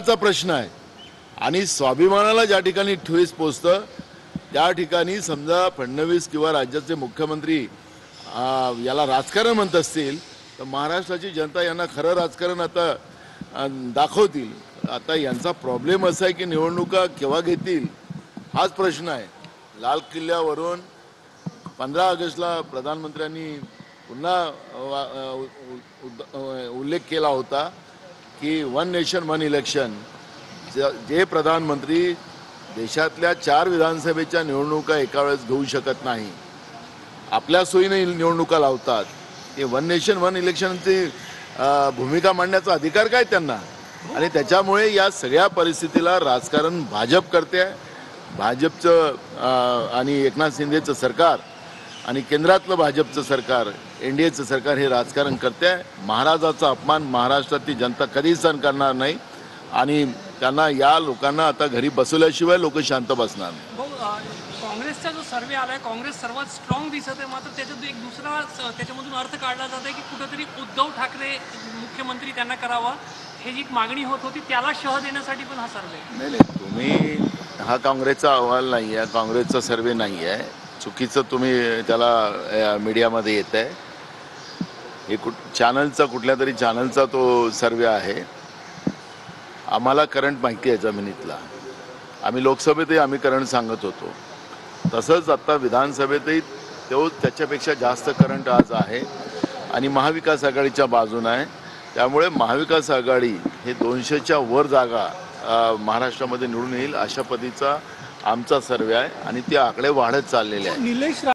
चा प्रश्न आहे आणि स्वाभिमानाला ज्या ठिकाणी ठेस पोचतं त्या ठिकाणी समजा फडणवीस किंवा राज्याचे मुख्यमंत्री याला राजकारण म्हणत असतील तर महाराष्ट्राची जनता यांना खरं राजकारण आता दाखवतील। आता यांचा प्रॉब्लेम असा आहे की निवडणुका केव्हा घेतील हाच प्रश्न आहे। लाल किल्ल्यावरून 15 ऑगस्टला प्रधानमंत्र्यांनी पुन्हा उल्लेख केला होता की वन नेशन वन इलेक्शन। जे प्रधानमंत्री देशातल्या 4 विधानसभेच्या निवडणुका एका वेळेस घेऊ शकत नाही, आपल्या सोयीने निवडणुका लावतात, ते वन नेशन वन इलेक्शनची भूमिका मांडण्याचा अधिकार काय त्यांना? आणि त्याच्यामुळे या सगळ्या परिस्थितीला राजकारण भाजप करते आहे। भाजपचं आणि एकनाथ शिंदेचं सरकार आणि केंद्रातलं भाजपचं सरकार एनडीएचं सरकार हे राजकारण करते आहे। महाराजाचा अपमान महाराष्ट्रातली जनता कधी सहन करणार नाही आणि त्यांना या लोकांना आता घरी बसवल्याशिवाय लोक शांत बसणार नाही। काँग्रेसचा जो सर्वे आलाय काँग्रेस सर्वात स्ट्रॉंग दिसत आहे, मात्र त्याच्यात एक दुसरा त्याच्यामधून अर्थ काढला जात आहे की कुठेतरी उद्धव ठाकरे मुख्यमंत्री त्यांना करावा हे जी मागणी होत होती त्याला शह देण्यासाठी पण हा सर्वे। नाही, तुम्ही हा काँग्रेसचा अहवाल नाही आहे, काँग्रेसचा सर्वे नाही आहे, चुकीचं तुम्ही त्याला मीडियामध्ये येत आहे। हे चॅनलचा कुठल्या तरी चॅनलचा तो सर्वे आहे। आम्हाला करंट माहिती आहे जमिनीतला, आम्ही लोकसभेतही आम्ही करंट सांगत होतो, तसंच आता विधानसभेतही त्याच्यापेक्षा जास्त करंट आज आहे आणि महाविकास आघाडीच्या बाजूने आहे। त्यामुळे महाविकास आघाडी हे 200च्या वर जागा महाराष्ट्रामध्ये निवडून येईल अशा पद्धतीचा आमचा सर्वे आहे आणि ते आकडे वाढत चाललेले आहेत।